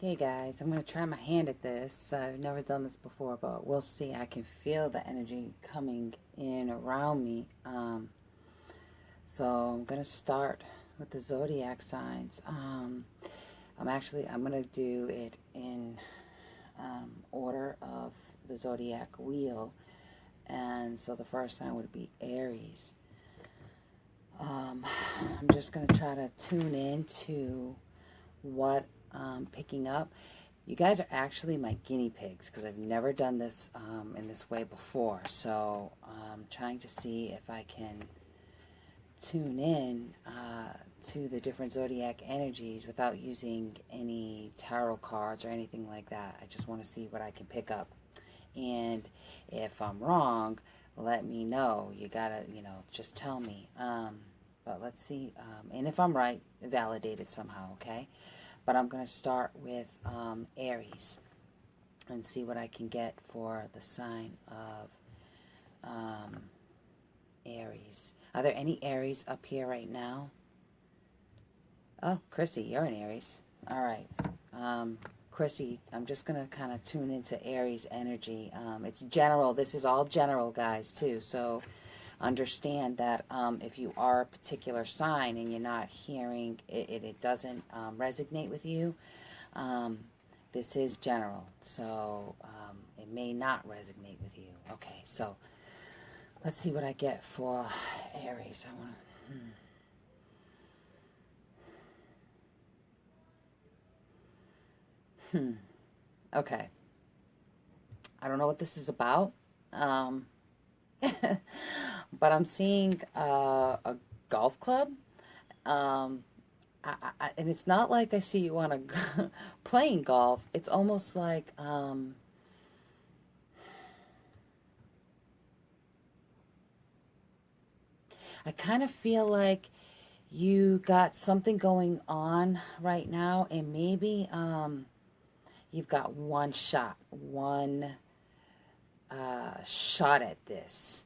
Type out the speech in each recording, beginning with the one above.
Hey guys, I'm going to try my hand at this. I've never done this before, but we'll see. I can feel the energy coming in around me. So I'm going to start with the zodiac signs. I'm going to do it in order of the zodiac wheel. And so the first sign would be Aries. I'm just going to try to tune into what picking up. You guys are actually my guinea pigs because I've never done this in this way before. So I'm trying to see if I can tune in to the different zodiac energies without using any tarot cards or anything like that. I just want to see what I can pick up. And if I'm wrong, let me know. You gotta, just tell me. But let's see. And if I'm right, validate it somehow, okay? But I'm going to start with Aries and see what I can get for the sign of Aries. Are there any Aries up here right now? Oh, Chrissy, you're an Aries. All right. Chrissy, I'm just going to kind of tune into Aries energy. It's general. This is all general, guys, too. So understand that if you are a particular sign and you're not hearing it doesn't resonate with you, this is general, so it may not resonate with you. Okay, so let's see what I get for Aries. I want to okay, I don't know what this is about. But I'm seeing a golf club, and it's not like I see you on a playing golf. It's almost like I kind of feel like you got something going on right now, and maybe you've got one shot at this.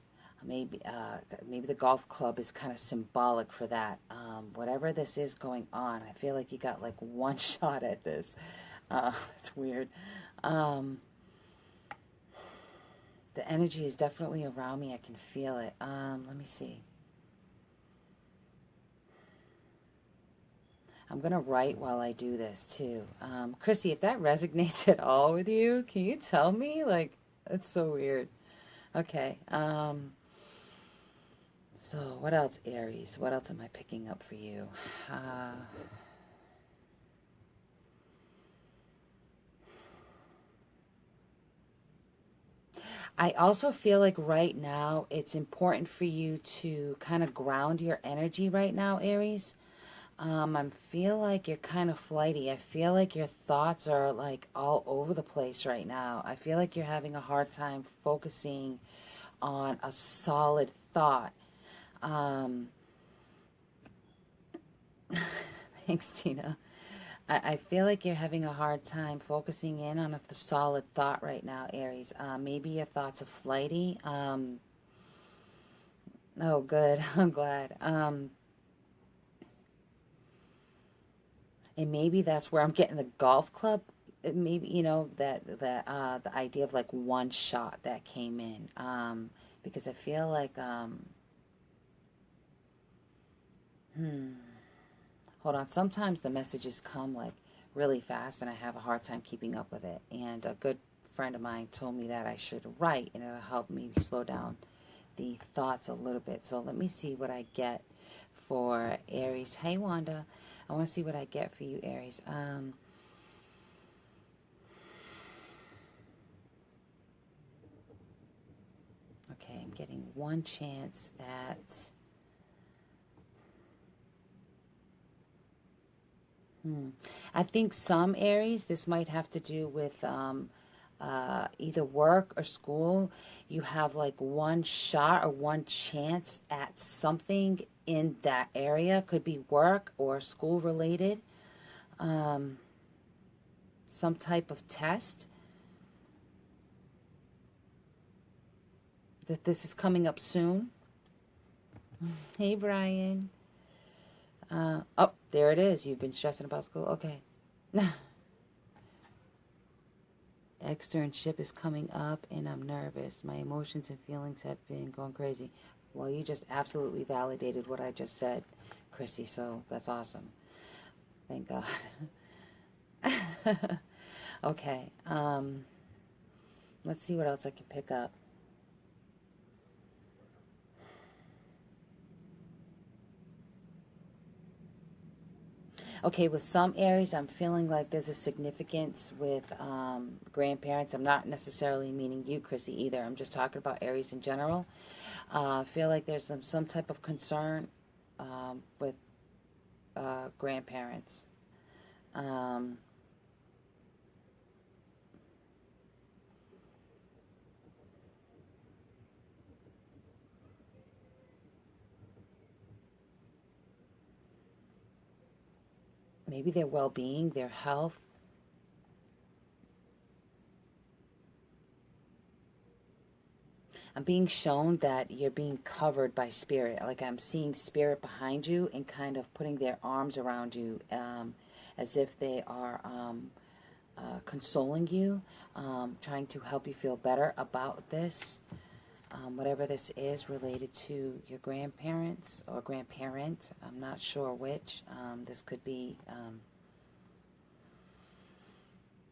Maybe the golf club is kind of symbolic for that. Whatever this is going on, I feel like you got like one shot at this. It's weird. The energy is definitely around me. I can feel it. Let me see. I'm going to write while I do this too. Chrissy, if that resonates at all with you, can you tell me? Like, it's so weird. Okay. So what else, Aries? What else am I picking up for you? I also feel like right now it's important for you to kind of ground your energy right now, Aries. I feel like you're kind of flighty. I feel like your thoughts are like all over the place right now. I feel like you're having a hard time focusing on a solid thought. Thanks, Tina. I feel like you're having a hard time focusing in on a solid thought right now, Aries. Maybe your thoughts are flighty. Oh, good. I'm glad. And maybe that's where I'm getting the golf club. Maybe, the idea of like one shot that came in. Because I feel like, hold on. Sometimes the messages come like really fast and I have a hard time keeping up with it. And a good friend of mine told me that I should write and it'll help me slow down the thoughts a little bit. So let me see what I get for Aries. Hey, Wanda. I want to see what I get for you, Aries. Okay, I'm getting one chance at... I think some Aries, this might have to do with either work or school. You have like one shot or one chance at something in that area. Could be work or school related. Some type of test. This is coming up soon. Hey, Brian. Oh, there it is. You've been stressing about school. Okay. externship is coming up and I'm nervous. My emotions and feelings have been going crazy. Well, you just absolutely validated what I just said, Chrissy, so that's awesome. Thank God. Okay, let's see what else I can pick up. Okay, with some Aries, I'm feeling like there's a significance with grandparents. I'm not necessarily meaning you, Chrissy, either. I'm just talking about Aries in general. I feel like there's some type of concern with grandparents. Maybe their well-being, their health. I'm being shown that you're being covered by spirit. Like I'm seeing spirit behind you and kind of putting their arms around you as if they are consoling you, trying to help you feel better about this. Whatever this is related to your grandparents or grandparent. I'm not sure which. This could be,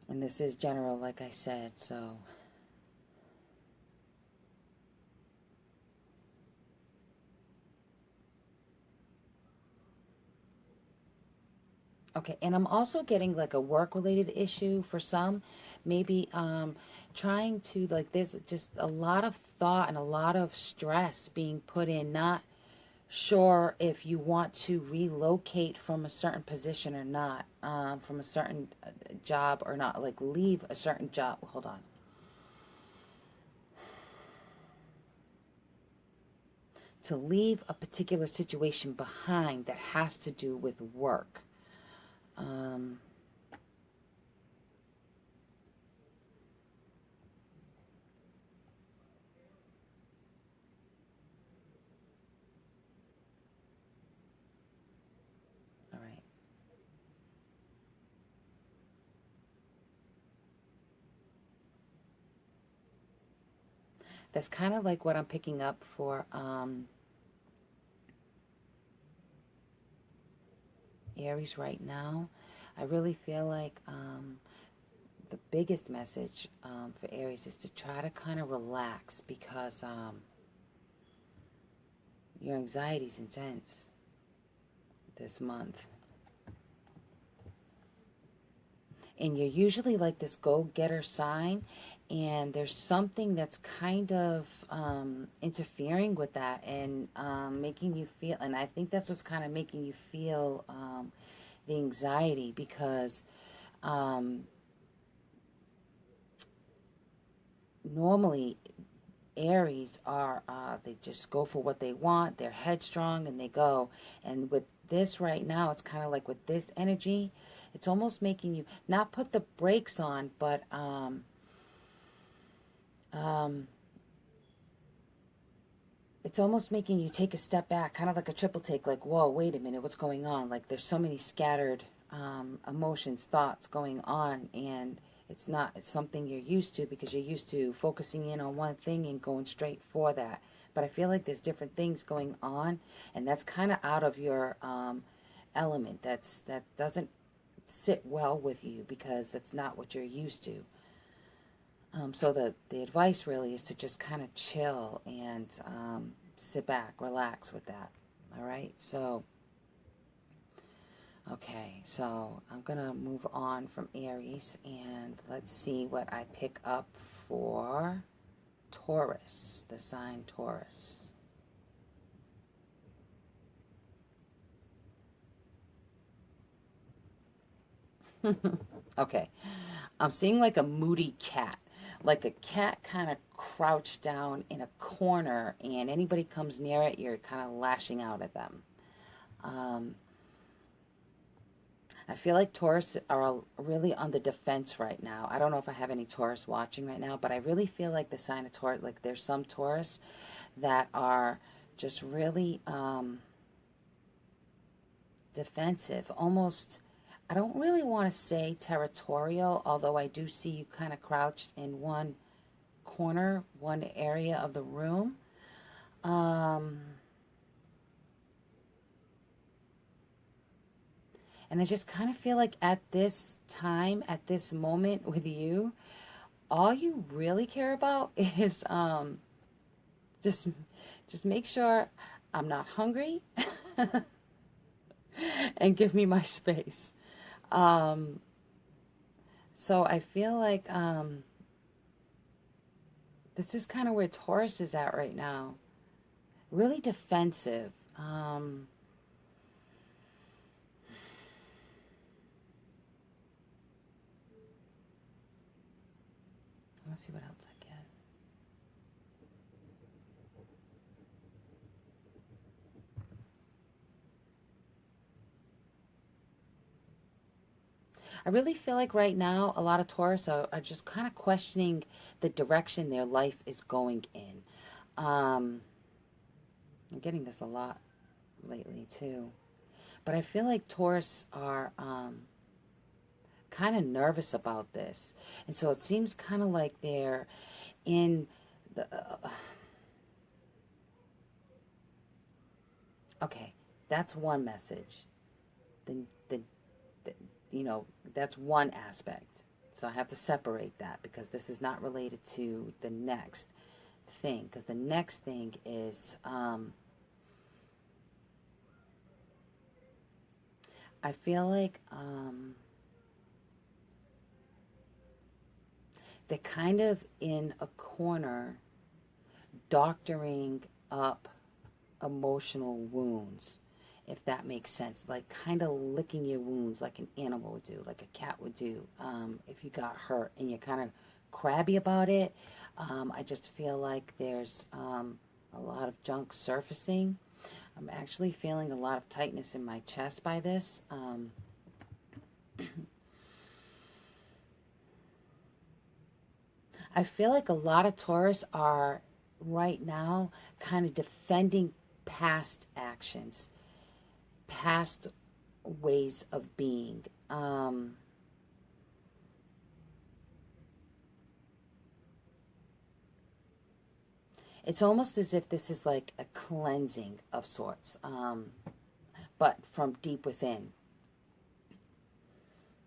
and this is general, like I said, so. Okay, and I'm also getting like a work-related issue for some. Maybe trying to, like, there's just a lot of thought and a lot of stress being put in, not sure if you want to relocate from a certain position or not, from a certain job or not, like leave a certain job. Hold on. To leave a particular situation behind that has to do with work. All right. That's kind of like what I'm picking up for Aries right now. I really feel like the biggest message for Aries is to try to kind of relax because your anxiety is intense this month. And you're usually like this go-getter sign, and there's something that's kind of interfering with that and making you feel, and I think that's what's kind of making you feel the anxiety, because normally Aries are, they just go for what they want, they're headstrong and they go, and with this right now, it's kind of like with this energy, it's almost making you not put the brakes on, but it's almost making you take a step back, kind of like a triple take, like, whoa, wait a minute, what's going on? Like, there's so many scattered emotions, thoughts going on, and it's something you're used to because you're used to focusing in on one thing and going straight for that. But I feel like there's different things going on, and that's kind of out of your element. That doesn't sit well with you because that's not what you're used to. So the advice really is to just kind of chill and sit back, relax with that. All right, so okay, so I'm going to move on from Aries, and let's see what I pick up for Taurus, the sign Taurus. Okay, I'm seeing like a moody cat, like a cat kind of crouched down in a corner, and anybody comes near it, you're kind of lashing out at them. I feel like Taurus are really on the defense right now. I don't know if I have any Taurus watching right now, but I really feel like the sign of Taurus, like there's some Taurus that are just really defensive, almost I don't really want to say territorial, although I do see you kind of crouched in one corner, one area of the room. And I just kind of feel like at this time, at this moment with you, all you really care about is just make sure I'm not hungry and give me my space. So I feel like this is kind of where Taurus is at right now. Really defensive. Let's see what else I get. I really feel like right now a lot of Taurus are just kind of questioning the direction their life is going in. I'm getting this a lot lately too. But I feel like Taurus are kind of nervous about this. And so it seems kind of like they're in the... okay, that's one message. The you know, that's one aspect. So I have to separate that because this is not related to the next thing. Because the next thing is, I feel like they're kind of in a corner doctoring up emotional wounds, if that makes sense. Like kind of licking your wounds like an animal would do, like a cat would do, if you got hurt and you're kind of crabby about it. I just feel like there's a lot of junk surfacing. I'm actually feeling a lot of tightness in my chest by this. I feel like a lot of Taurus are right now kind of defending past actions, past ways of being. It's almost as if this is like a cleansing of sorts, but from deep within.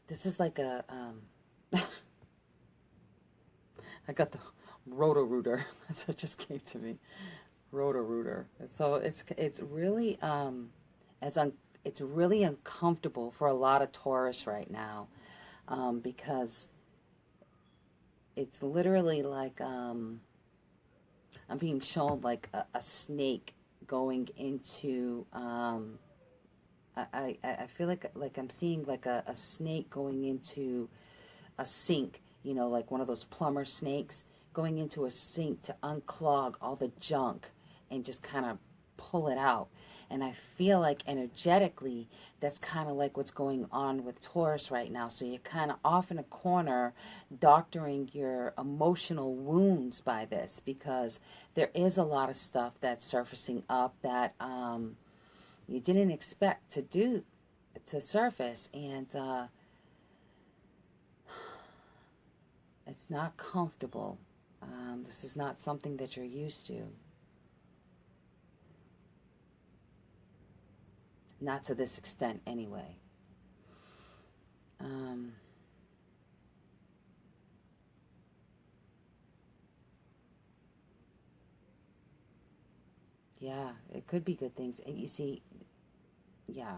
This is like a... I got the Roto-Rooter. That's what just came to me. Roto-Rooter. So it's really it's really uncomfortable for a lot of Taurus right now, because it's literally like I'm being shown like a snake going into I feel like I'm seeing like a snake going into a sink, you know, like one of those plumber snakes going into a sink to unclog all the junk and just kind of pull it out. And I feel like energetically that's kind of like what's going on with Taurus right now. So you're kind of off in a corner doctoring your emotional wounds by this, because there is a lot of stuff that's surfacing up that you didn't expect to surface, and it's not comfortable. This is not something that you're used to. Not to this extent, anyway. Yeah, it could be good things. And you see, yeah.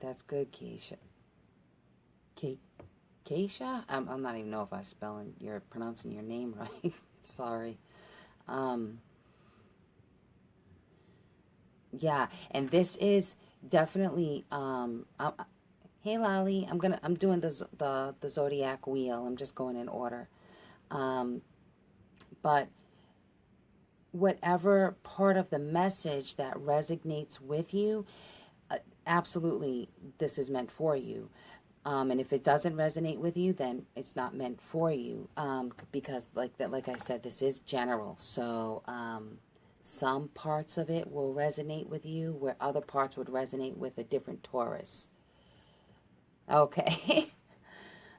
That's good, Keisha. Keisha? I'm not even know if you're pronouncing your name right. Sorry. Yeah, and this is definitely hey Lolly, I'm doing the zodiac wheel. I'm just going in order. But whatever part of the message that resonates with you, absolutely this is meant for you. And if it doesn't resonate with you, then it's not meant for you. Because like I said, this is general. So some parts of it will resonate with you, where other parts would resonate with a different Taurus. Okay.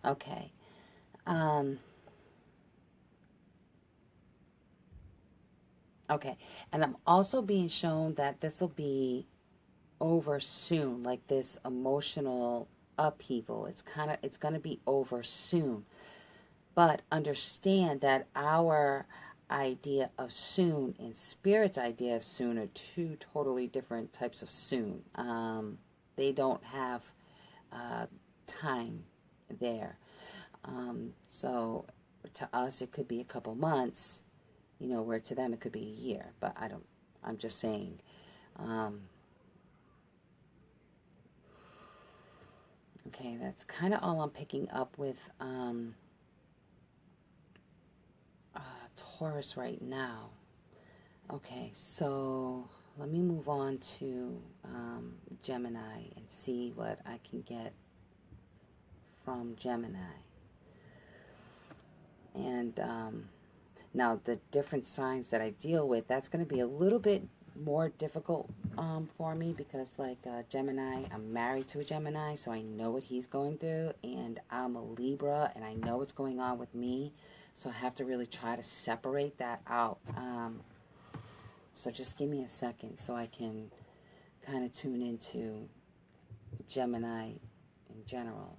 Okay. Okay. And I'm also being shown that this will be over soon, like this emotional upheaval. It's going to be over soon. But understand that our idea of soon and Spirit's idea of soon are two totally different types of soon. They don't have time there. So to us, it could be a couple months, you know, where to them it could be a year. But I'm just saying. Okay, that's kind of all I'm picking up with Taurus right now. Okay, so let me move on to Gemini and see what I can get from Gemini. And now the different signs that I deal with, that's going to be a little bit more difficult for me because like Gemini, I'm married to a Gemini, so I know what he's going through, and I'm a Libra and I know what's going on with me, so I have to really try to separate that out. So just give me a second so I can kind of tune into Gemini in general.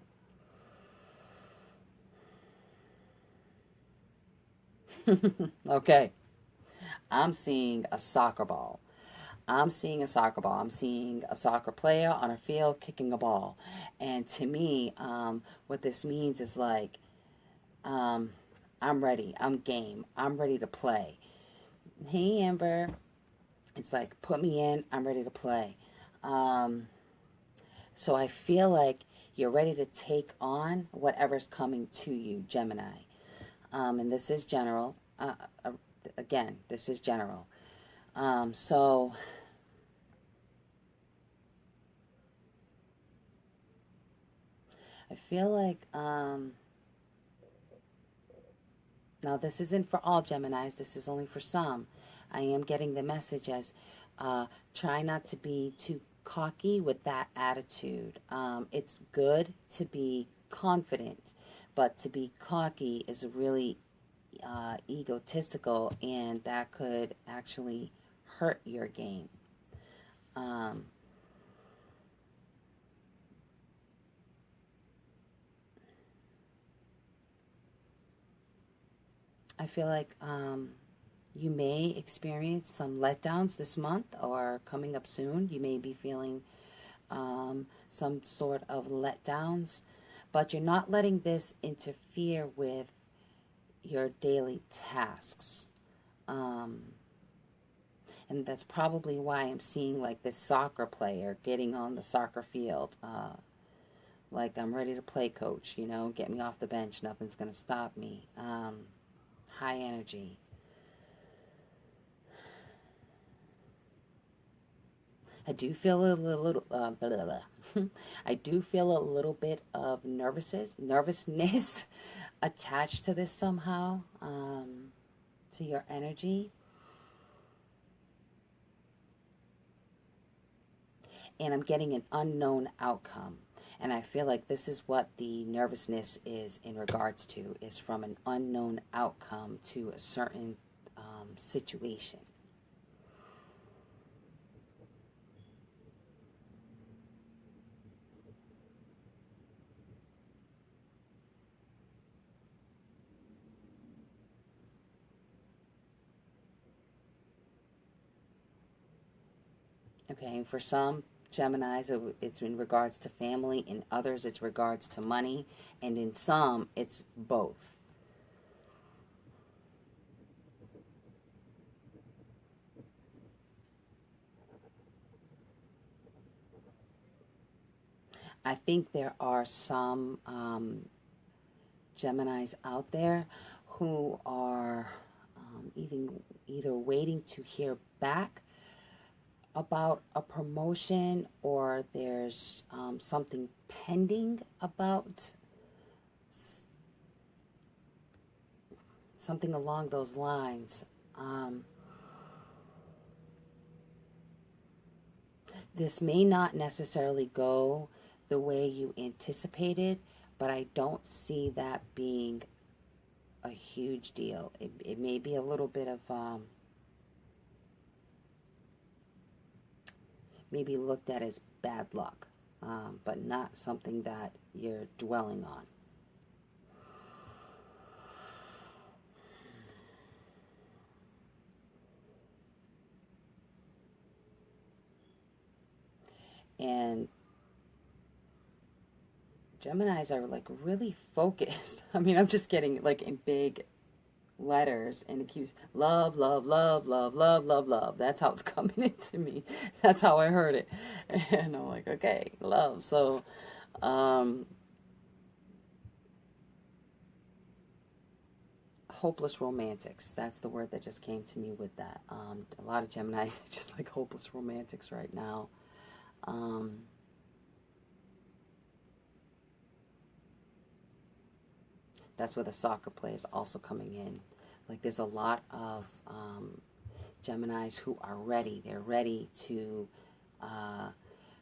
Okay, I'm seeing a soccer ball. I'm seeing a soccer ball. I'm seeing a soccer player on a field kicking a ball. And to me, what this means is like, I'm ready. I'm game. I'm ready to play. Hey, Amber. It's like, put me in. I'm ready to play. So I feel like you're ready to take on whatever's coming to you, Gemini. And this is general. Again, this is general. So I feel like, now this isn't for all Geminis, this is only for some. I am getting the message as, try not to be too cocky with that attitude. It's good to be confident, but to be cocky is really egotistical, and that could actually hurt your game. I feel like you may experience some letdowns this month or coming up soon. You may be feeling some sort of letdowns, but you're not letting this interfere with your daily tasks. And that's probably why I'm seeing like this soccer player getting on the soccer field. Like, I'm ready to play, coach, you know, get me off the bench. Nothing's going to stop me. High energy. I do feel a little I do feel a little bit of nervousness attached to this somehow, to your energy. And I'm getting an unknown outcome. And I feel like this is what the nervousness is in regards to, is from an unknown outcome to a certain situation. Okay, and for some Geminis, it's in regards to family. In others, it's regards to money. And in some, it's both. I think there are some Geminis out there who are either waiting to hear back about a promotion, or there's something pending about something along those lines. This may not necessarily go the way you anticipated, but I don't see that being a huge deal. It may be a little bit of maybe looked at as bad luck, but not something that you're dwelling on. And Geminis are like really focused. I mean, I'm just getting like in big letters, and it keeps love, love, love, love, love, love, love. That's how it's coming into me. That's how I heard it. And I'm like, okay, love. So, hopeless romantics. That's the word that just came to me with that. A lot of Geminis are just like hopeless romantics right now. That's where the soccer play is also coming in. Like there's a lot of Geminis who are ready. They're ready to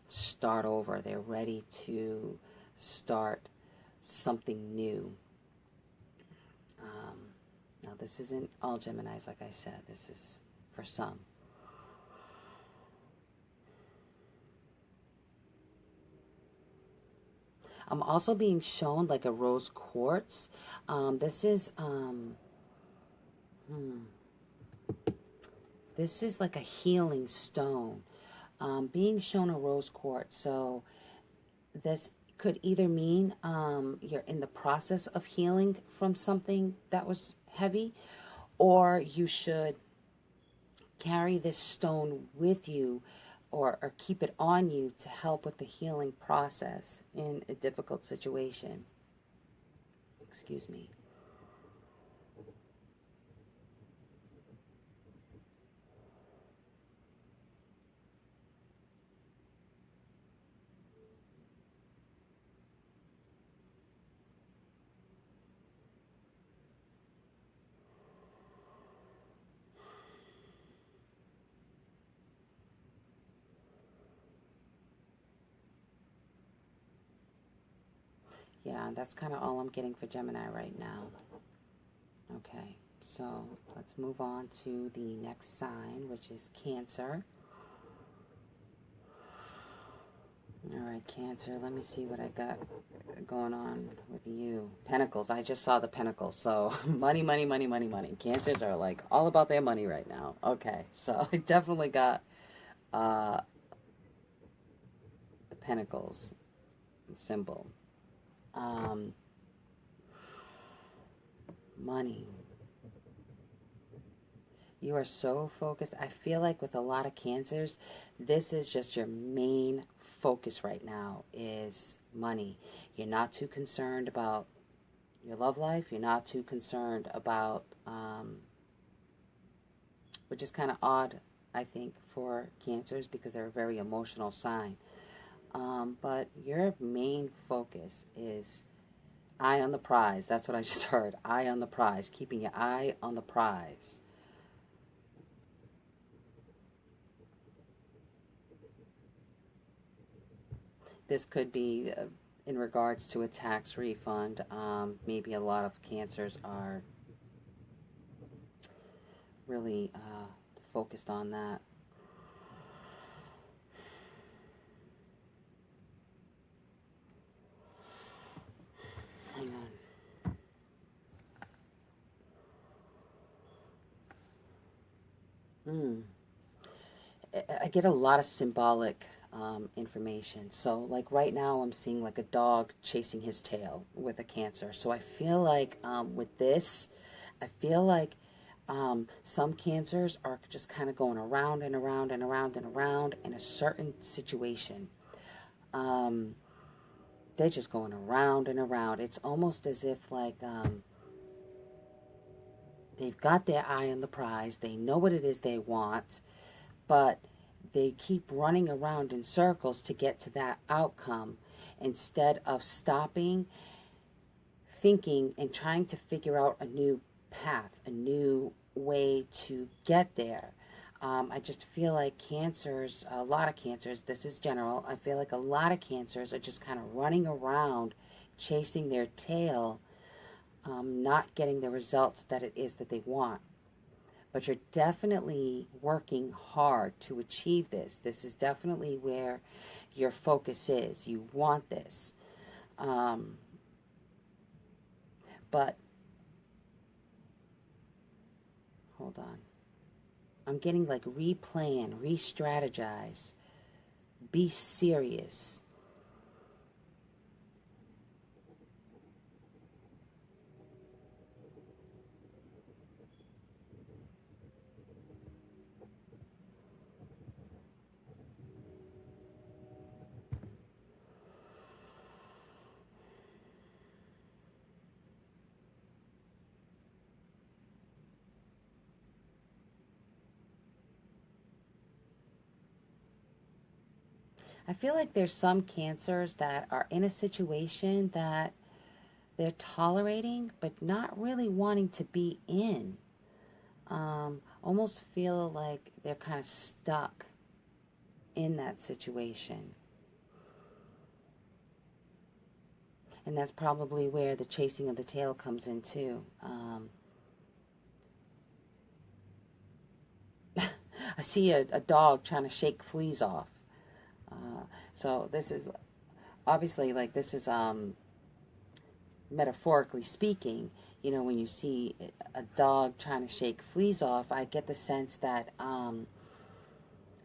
start over. They're ready to start something new. Now this isn't all Geminis, like I said. This is for some. I'm also being shown like a rose quartz. This is this is like a healing stone. Being shown a rose quartz. So this could either mean you're in the process of healing from something that was heavy, or you should carry this stone with you, or keep it on you to help with the healing process in a difficult situation. Excuse me. Yeah, that's kind of all I'm getting for Gemini right now. Okay, so let's move on to the next sign, which is Cancer. All right, Cancer, let me see what I got going on with you. Pentacles, I just saw the Pentacles, so money, money, money, money, money. Cancers are like all about their money right now. Okay, so I definitely got the Pentacles symbol. Money. You are so focused. I feel like with a lot of Cancers, this is just your main focus right now is money. You're not too concerned about your love life. You're not too concerned about, which is kind of odd, I think, for Cancers because they're a very emotional sign. But your main focus is eye on the prize. That's what I just heard. Eye on the prize. Keeping your eye on the prize. This could be in regards to a tax refund. Maybe a lot of Cancers are really focused on that. Hang on. I get a lot of symbolic information. So like right now I'm seeing like a dog chasing his tail with a Cancer. So I feel like with this, I feel like some Cancers are just kind of going around and around and around and around in a certain situation. They're just going around and around. It's almost as if like they've got their eye on the prize. They know what it is they want, but they keep running around in circles to get to that outcome instead of stopping, thinking, and trying to figure out a new path, a new way to get there. I just feel like cancers, a lot of cancers, this is general, I feel like a lot of cancers are just kind of running around chasing their tail, not getting the results that it is that they want. But you're definitely working hard to achieve this. This is definitely where your focus is. You want this. But, hold on. I'm getting like replan, re-strategize, be serious. I feel like there's some cancers that are in a situation that they're tolerating but not really wanting to be in. Almost feel like they're kind of stuck in that situation. And that's probably where the chasing of the tail comes in too. I see a dog trying to shake fleas off. So this is obviously, like, this is metaphorically speaking. You know, when you see a dog trying to shake fleas off, I get the sense that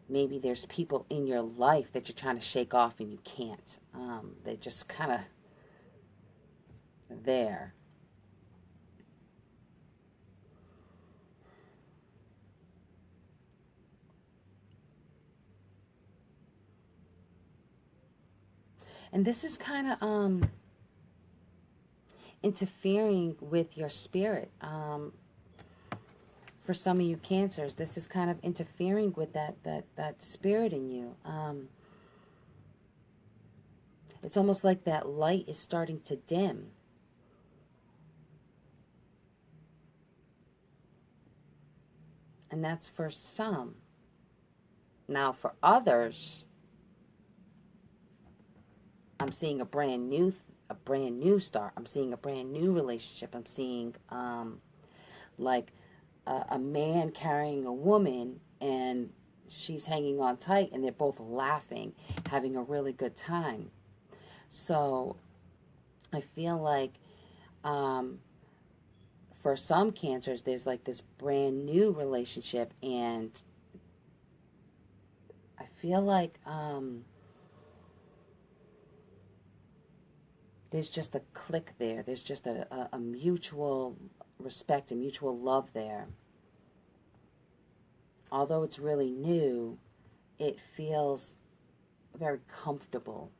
maybe there's people in your life that you're trying to shake off and you can't. They're just kind of there. And this is kind of interfering with your spirit. For some of you cancers, this is kind of interfering with that spirit in you. It's almost like that light is starting to dim. And that's for some. Now for others, I'm seeing a brand new start. I'm seeing a brand new relationship. I'm seeing like a man carrying a woman, and she's hanging on tight, and they're both laughing, having a really good time. So I feel like for some cancers, there's like this brand new relationship, and I feel like there's just a click there. There's just a mutual respect, a mutual love there. Although it's really new, it feels very comfortable.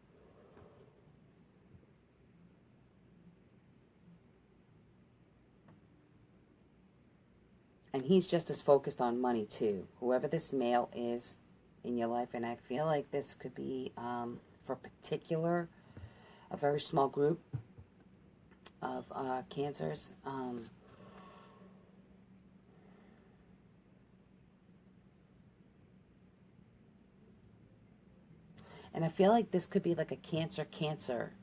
And he's just as focused on money too. Whoever this male is in your life, and I feel like this could be for a very small group of cancers. And I feel like this could be like a cancer-cancer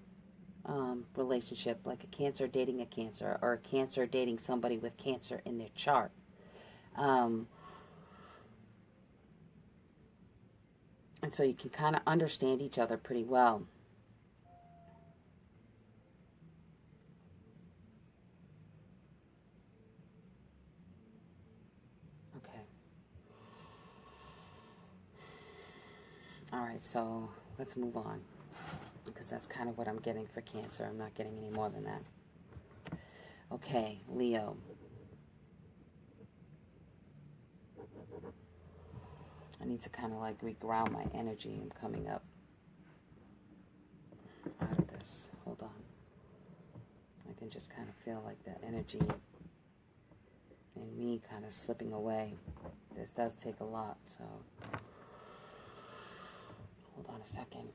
relationship, like a cancer dating a cancer, or a cancer dating somebody with cancer in their chart. And so you can kind of understand each other pretty well. Okay. All right, so let's move on, because that's kind of what I'm getting for Cancer. I'm not getting any more than that. Okay, Leo. I need to kind of like reground my energy. I'm coming up out of this. Hold on. I can just kind of feel like that energy in me kind of slipping away. This does take a lot, so hold on a second.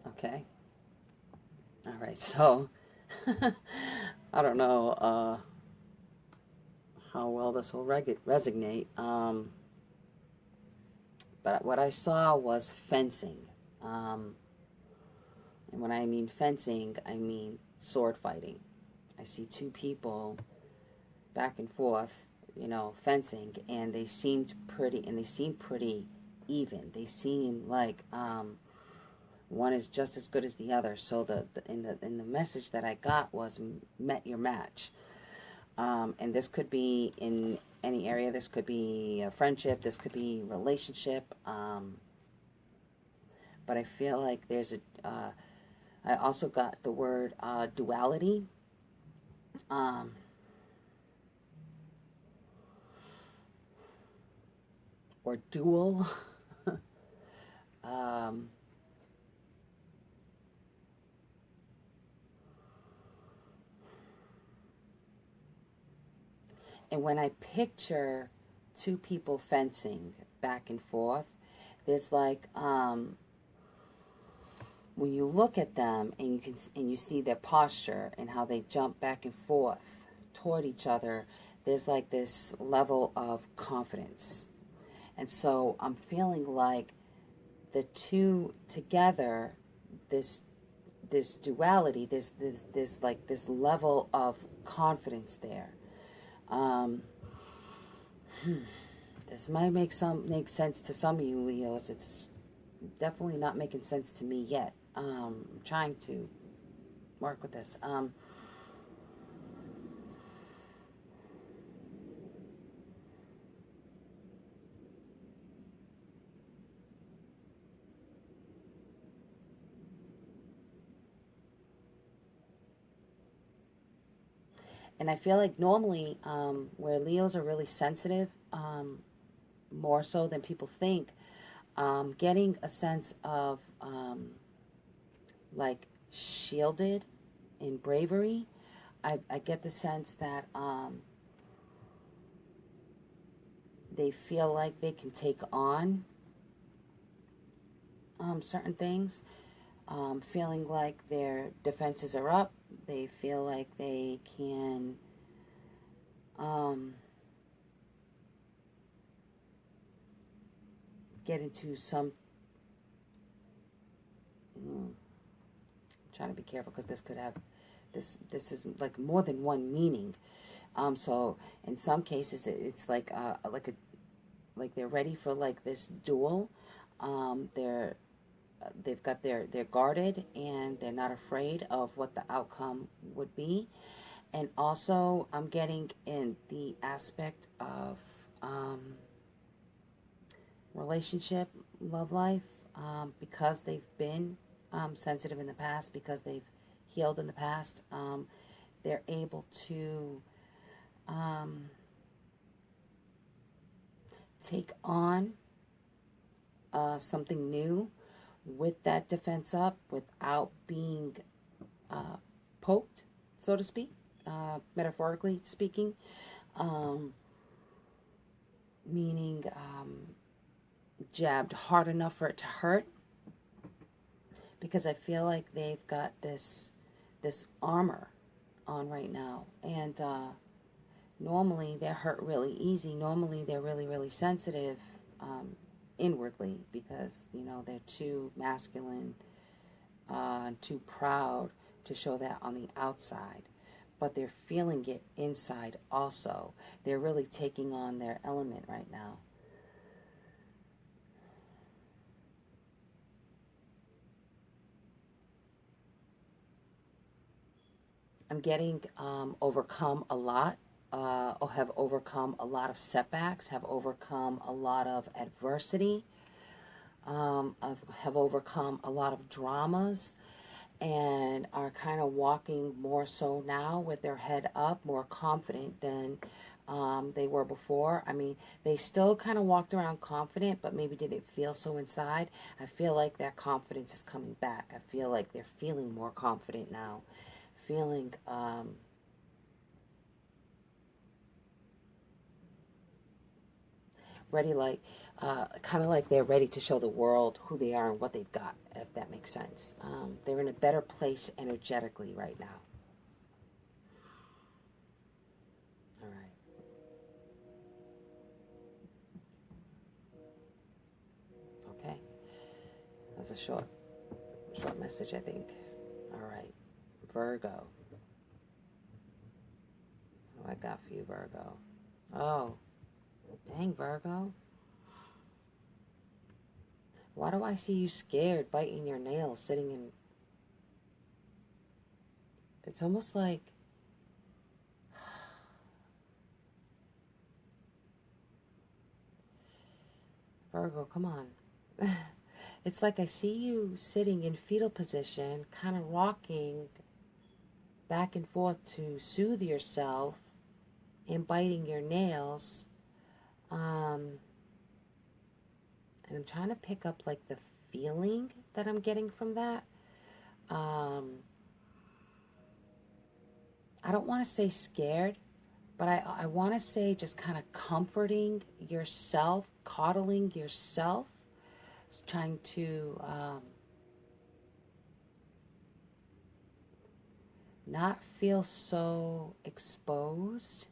Okay. All right. So, I don't know how well this will resonate. But what I saw was fencing. And when I mean fencing, I mean sword fighting. I see two people back and forth, fencing, and they seem pretty even. They seem like one is just as good as the other. So in the message that I got was met your match. And this could be in any area. This could be a friendship. This could be relationship. But I feel like there's I also got the word duality. Or dual. And when I picture two people fencing back and forth, there's like when you look at them and you see their posture and how they jump back and forth toward each other, there's like this level of confidence. And so I'm feeling like the two together, this duality, this like this level of confidence there. This might make sense to some of you Leos. It's definitely not making sense to me yet. I'm trying to work with this. And I feel like normally where Leos are really sensitive, more so than people think, getting a sense of like shielded in bravery. I get the sense that they feel like they can take on certain things, feeling like their defenses are up. They feel like they can get into some trying to be careful because this could have this is like more than one meaning. So in some cases it's like they're ready for like this duel. They're guarded and they're not afraid of what the outcome would be. And also I'm getting in the aspect of relationship, love life, because they've been sensitive in the past, because they've healed in the past, they're able to take on something new with that defense up without being poked, so to speak, metaphorically speaking, meaning jabbed hard enough for it to hurt, because I feel like they've got this armor on right now, and normally they're hurt really easy. Normally they're really, really sensitive inwardly, because they're too masculine and too proud to show that on the outside, but they're feeling it inside also. They're really taking on their element right now. I'm getting overcome a lot, have overcome a lot of setbacks, have overcome a lot of adversity, have overcome a lot of dramas, and are kind of walking more so now with their head up, more confident than they were before. I mean, they still kind of walked around confident, but maybe didn't feel so inside. I feel like that confidence is coming back. I feel like they're feeling more confident now, feeling ready, like, kind of like they're ready to show the world who they are and what they've got, if that makes sense. They're in a better place energetically right now. All right. Okay. That's a short message, I think. All right. Virgo. What do I got for you, Virgo? Oh, dang, Virgo. Why do I see you scared, biting your nails, sitting in... It's almost like... Virgo, come on. It's like I see you sitting in fetal position, kind of rocking back and forth to soothe yourself and biting your nails. And I'm trying to pick up like the feeling that I'm getting from that. I don't want to say scared, but I want to say just kind of comforting yourself, coddling yourself, trying to not feel so exposed.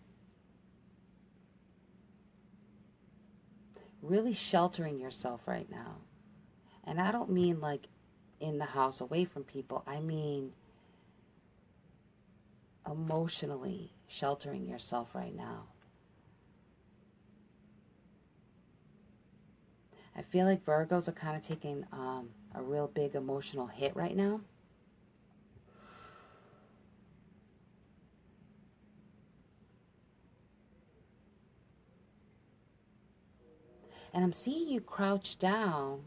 Really sheltering yourself right now. And I don't mean like in the house away from people. I mean emotionally sheltering yourself right now. I feel like Virgos are kind of taking a real big emotional hit right now. And I'm seeing you crouch down.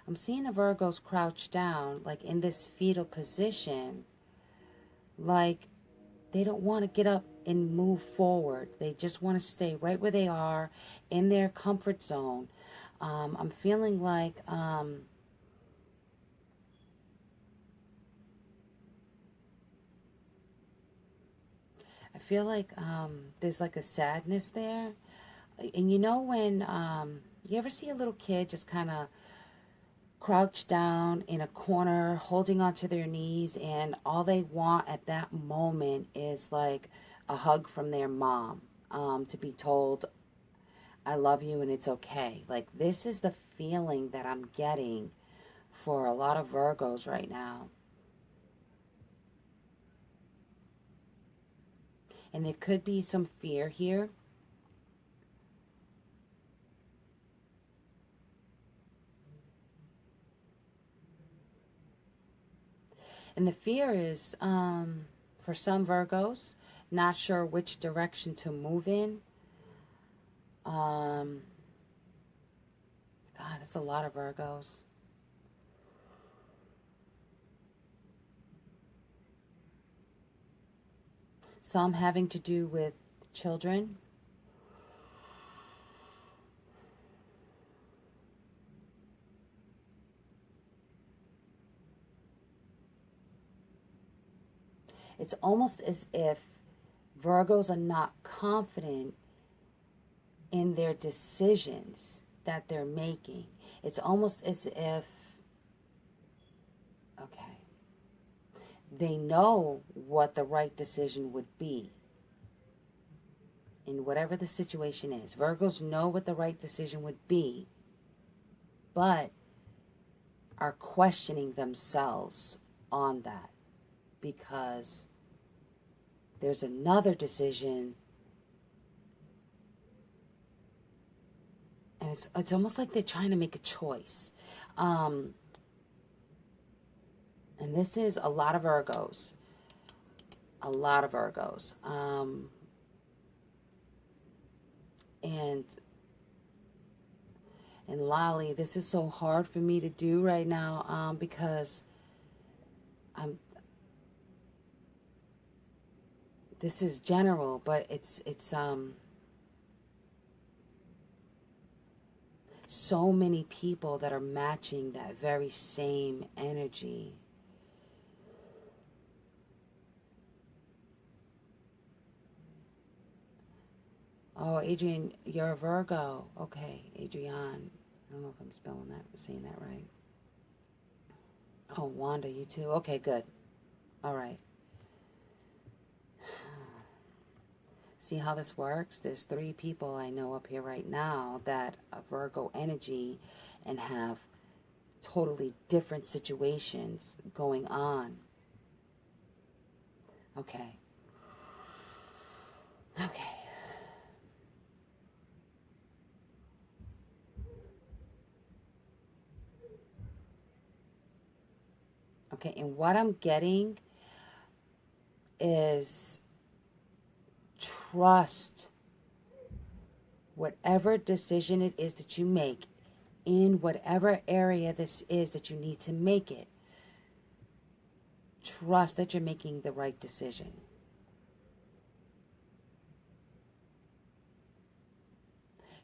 I'm seeing the Virgos crouch down, like in this fetal position. Like they don't want to get up and move forward. They just want to stay right where they are in their comfort zone. I'm feeling like I feel like there's like a sadness there. And you know when you ever see a little kid just kind of crouch down in a corner, holding onto their knees, and all they want at that moment is like a hug from their mom, to be told, I love you and it's okay. Like this is the feeling that I'm getting for a lot of Virgos right now. And there could be some fear here. And the fear is, for some Virgos, not sure which direction to move in. God, that's a lot of Virgos. Some having to do with children. It's almost as if Virgos are not confident in their decisions that they're making. It's almost as if, okay, they know what the right decision would be in whatever the situation is. Virgos know what the right decision would be, but are questioning themselves on that because there's another decision, and it's almost like they're trying to make a choice. And this is a lot of Virgos. A lot of Virgos. And Lolly, this is so hard for me to do right now, because this is general, but it's so many people that are matching that very same energy. Oh, Adrian, you're a Virgo. Okay, Adrian. I don't know if I'm saying that right. Oh, Wanda, you too. Okay, good. All right. See how this works? There's 3 people I know up here right now that are Virgo energy and have totally different situations going on. Okay. Okay. Okay, and what I'm getting is trust whatever decision it is that you make in whatever area this is that you need to make it. Trust that you're making the right decision.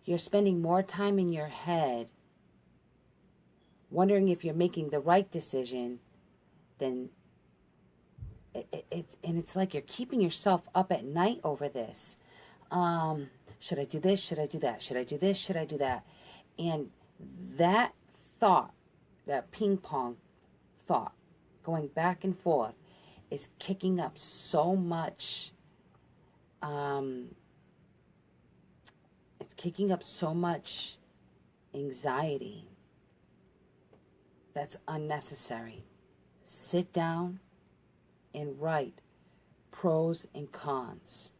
You're spending more time in your head wondering if you're making the right decision than it's like you're keeping yourself up at night over this. Should I do this? Should I do that? Should I do this? Should I do that? And that thought, that ping pong thought, going back and forth, is kicking up so much. It's kicking up so much anxiety that's unnecessary. Sit down and write pros and cons.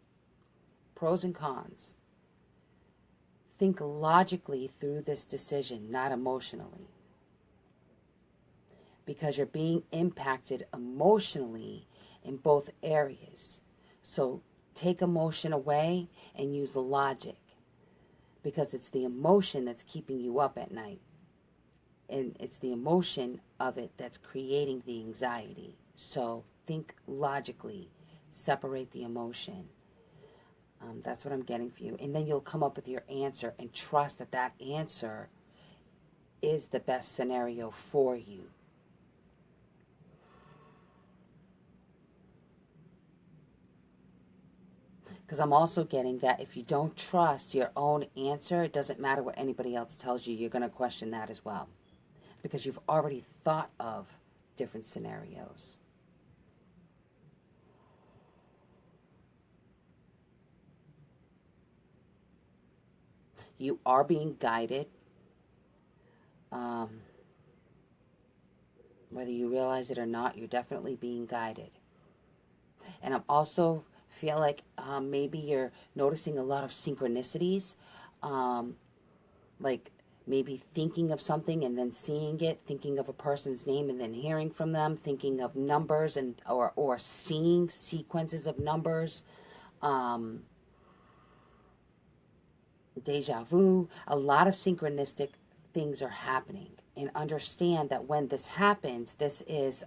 Pros and cons. Think logically through this decision, not emotionally. Because you're being impacted emotionally in both areas. So take emotion away and use the logic. Because it's the emotion that's keeping you up at night. And it's the emotion of it that's creating the anxiety. So think logically. Separate the emotion. That's what I'm getting for you. And then you'll come up with your answer and trust that that answer is the best scenario for you. Because I'm also getting that if you don't trust your own answer, it doesn't matter what anybody else tells you, you're going to question that as well. Because you've already thought of different scenarios. You are being guided. Whether you realize it or not, you're definitely being guided. And I'm also feel like maybe you're noticing a lot of synchronicities. Like maybe thinking of something and then seeing it, thinking of a person's name and then hearing from them, thinking of numbers and or seeing sequences of numbers. Deja vu, a lot of synchronistic things are happening. And understand that when this happens, this is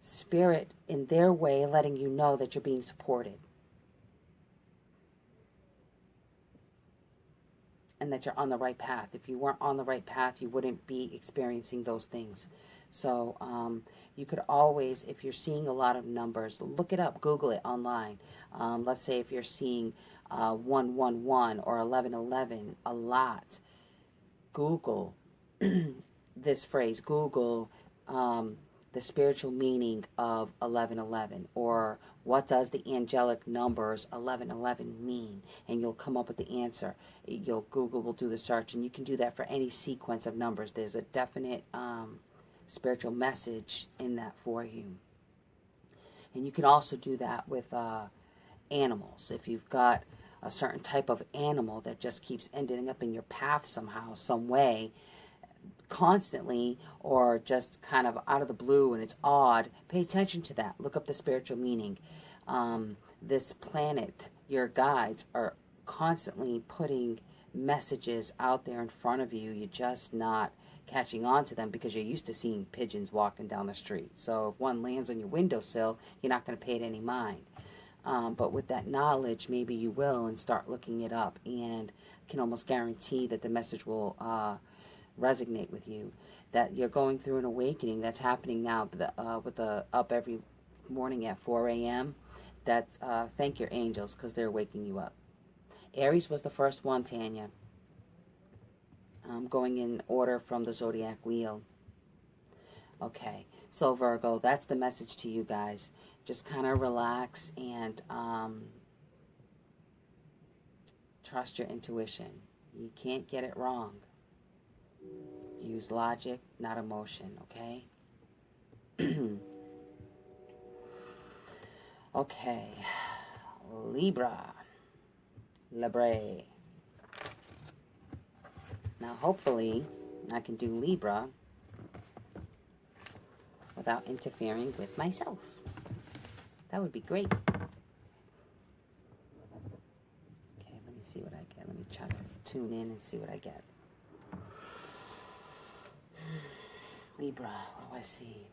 spirit in their way letting you know that you're being supported. And that you're on the right path. If you weren't on the right path, you wouldn't be experiencing those things. So you could always, if you're seeing a lot of numbers, look it up, Google it online. Let's say if you're seeing 111 or 1111 a lot, Google this phrase, Google the spiritual meaning of 1111, or what does the angelic numbers 1111 mean, and you'll come up with the answer. Google will do the search, and you can do that for any sequence of numbers. There's a definite spiritual message in that for you. And you can also do that with animals. If you've got a certain type of animal that just keeps ending up in your path somehow, some way, constantly, or just kind of out of the blue and it's odd, pay attention to that. Look up the spiritual meaning. This planet, your guides are constantly putting messages out there in front of you. You're just not catching on to them because you're used to seeing pigeons walking down the street. So if one lands on your windowsill, you're not going to pay it any mind. But with that knowledge, maybe you will and start looking it up, and can almost guarantee that the message will resonate with you. That you're going through an awakening that's happening now with the up every morning at 4 a.m. That's thank your angels because they're waking you up. Aries was the first one, Tanya. Going in order from the zodiac wheel. Okay, so Virgo, that's the message to you guys. Just kind of relax and trust your intuition. You can't get it wrong. Use logic, not emotion, okay? Okay, Libra. Now, hopefully, I can do Libra without interfering with myself. That would be great. Okay, let me see what I get. Let me try to tune in and see what I get. Libra, what do I see?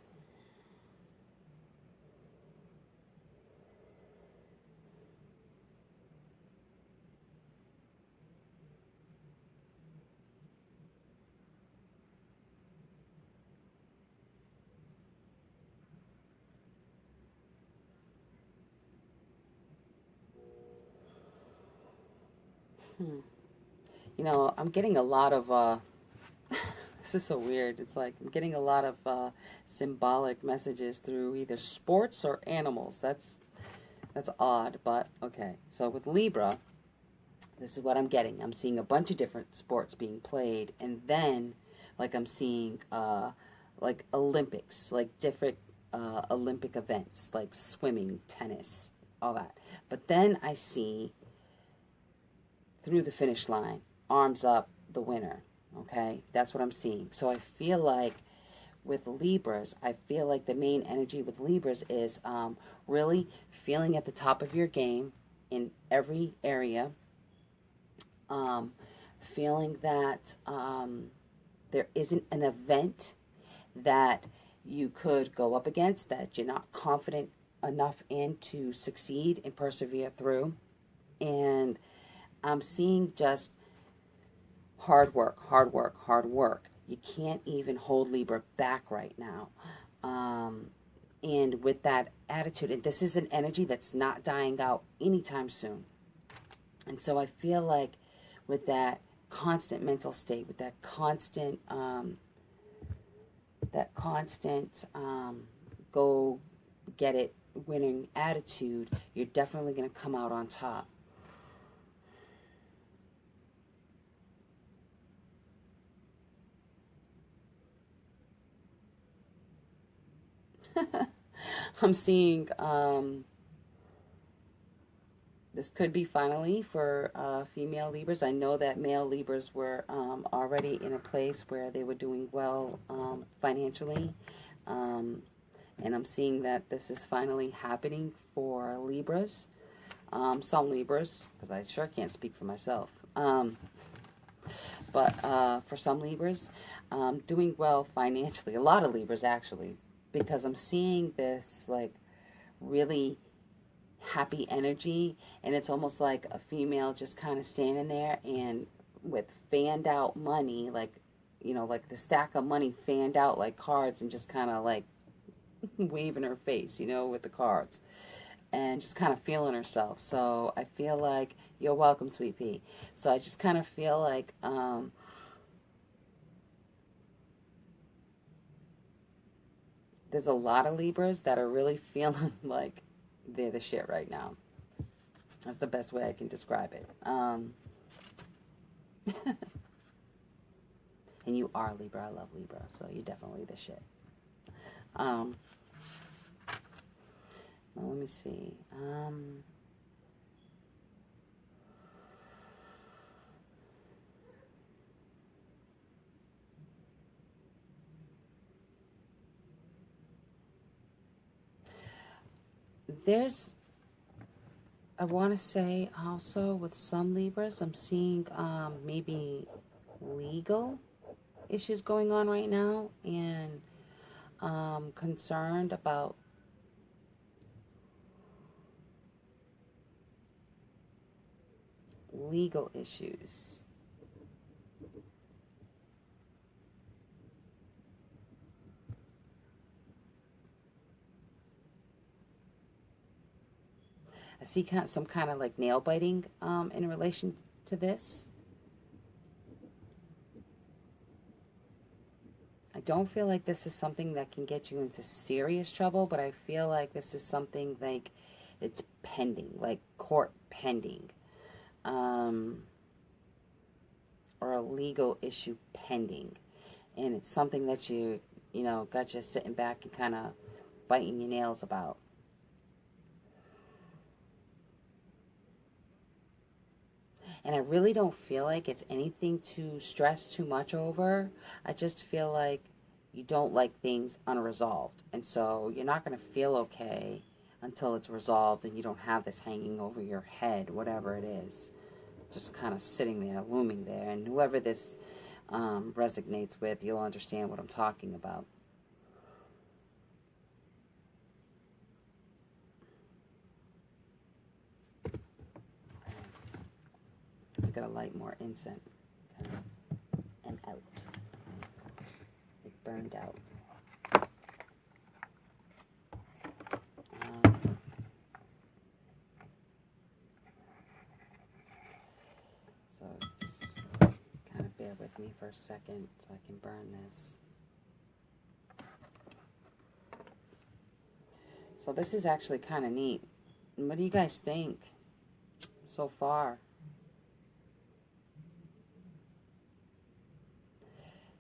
You know, I'm getting a lot of, this is so weird. It's like I'm getting a lot of symbolic messages through either sports or animals. That's odd, but okay. So with Libra, this is what I'm getting. I'm seeing a bunch of different sports being played, and then, like, I'm seeing, like, Olympics, like, different Olympic events, like swimming, tennis, all that. But then I see through the finish line, arms up, the winner, okay? That's what I'm seeing. So I feel like with Libras, I feel like the main energy with Libras is really feeling at the top of your game in every area, feeling that there isn't an event that you could go up against that you're not confident enough in to succeed and persevere through. And I'm seeing just hard work, hard work, hard work. You can't even hold Libra back right now. And with that attitude, and this is an energy that's not dying out anytime soon. And so I feel like with that constant mental state, with that constant go get it winning attitude, you're definitely going to come out on top. I'm seeing this could be finally for female Libras. I know that male Libras were already in a place where they were doing well financially. And I'm seeing that this is finally happening for Libras. Some Libras, because I sure can't speak for myself. But for some Libras, doing well financially. A lot of Libras, actually. Because I'm seeing this, like, really happy energy, and it's almost like a female just kind of standing there and with fanned out money, like, you know, like the stack of money fanned out like cards, and just kind of like waving her face, you know, with the cards, and just kind of feeling herself. So I feel like, you're welcome, sweet pea. So I just kind of feel like there's a lot of Libras that are really feeling like they're the shit right now. That's the best way I can describe it. And you are Libra. I love Libra. So you're definitely the shit. Well, let me see. There's, I want to say also with some Libras, I'm seeing maybe legal issues going on right now, and concerned about legal issues. I see some kind of like nail biting in relation to this. I don't feel like this is something that can get you into serious trouble, but I feel like this is something like it's pending, like court pending, or a legal issue pending. And it's something that you know, got you sitting back and kind of biting your nails about. And I really don't feel like it's anything to stress too much over. I just feel like you don't like things unresolved. And so you're not going to feel okay until it's resolved and you don't have this hanging over your head, whatever it is. Just kind of sitting there, looming there. And whoever this resonates with, you'll understand what I'm talking about. I gotta light more incense. And out. It burned out. So just kind of bear with me for a second so I can burn this. So this is actually kind of neat. And what do you guys think so far?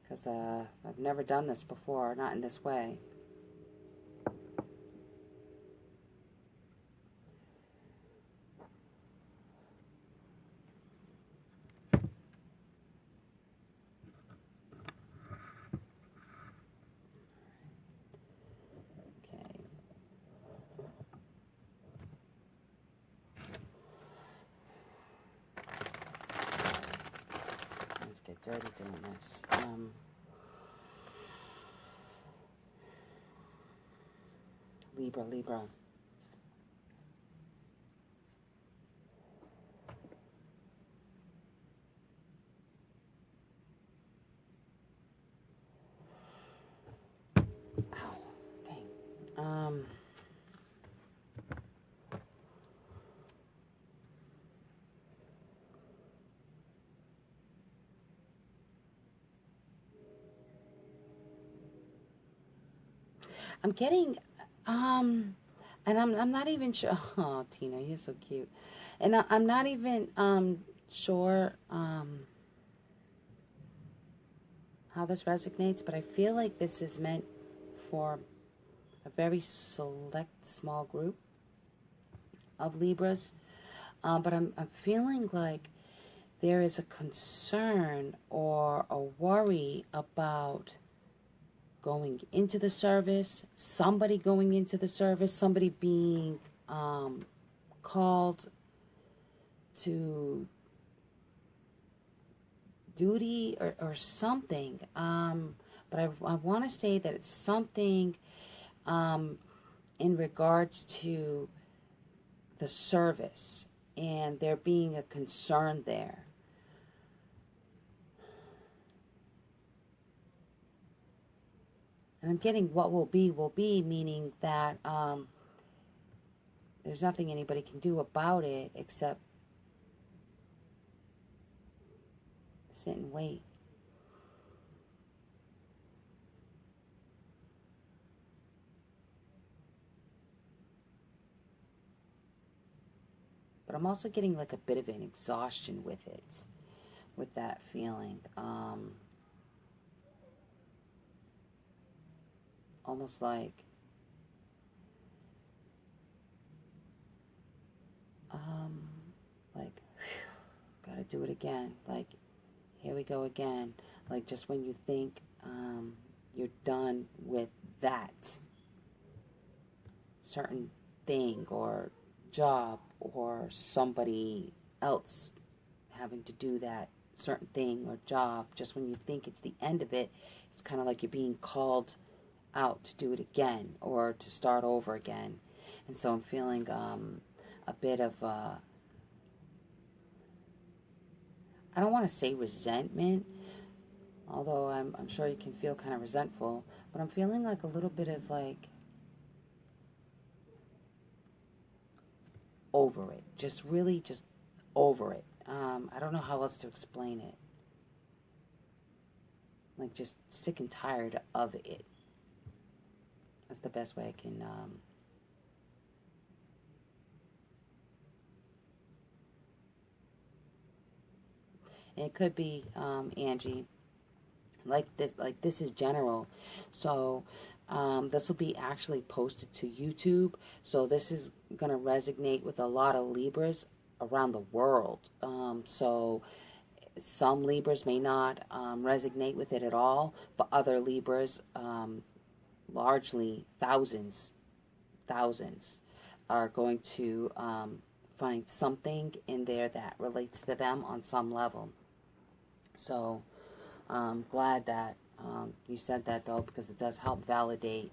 Because I've never done this before, not in this way. Okay. Let's get dirty doing this. Libra. Ow, dang. I'm getting, and I'm not even sure. Oh, Tina, you're so cute. And I'm not even sure how this resonates, but I feel like this is meant for a very select small group of Libras. But I'm feeling like there is a concern or a worry about going into the service, somebody going into the service, somebody being called to duty or something. But I want to say that it's something in regards to the service and there being a concern there. And I'm getting what will be, meaning that there's nothing anybody can do about it except sit and wait. But I'm also getting like a bit of an exhaustion with it, with that feeling. Almost like gotta do it again. Like, here we go again. Like, just when you think you're done with that certain thing or job or somebody else having to do that certain thing or job, just when you think it's the end of it, it's kind of like you're being called out to do it again or to start over again. And so I'm feeling a bit of I don't want to say resentment, although I'm sure you can feel kind of resentful, but I'm feeling like a little bit of like over it. Just really just over it. I don't know how else to explain it. Like just sick and tired of it. That's the best way I can and it could be Angie, like this is general. So this will be actually posted to YouTube. So this is going to resonate with a lot of Libras around the world. So some Libras may not resonate with it at all, but other Libras, largely thousands, are going to find something in there that relates to them on some level. So I'm glad that you said that, though, because it does help validate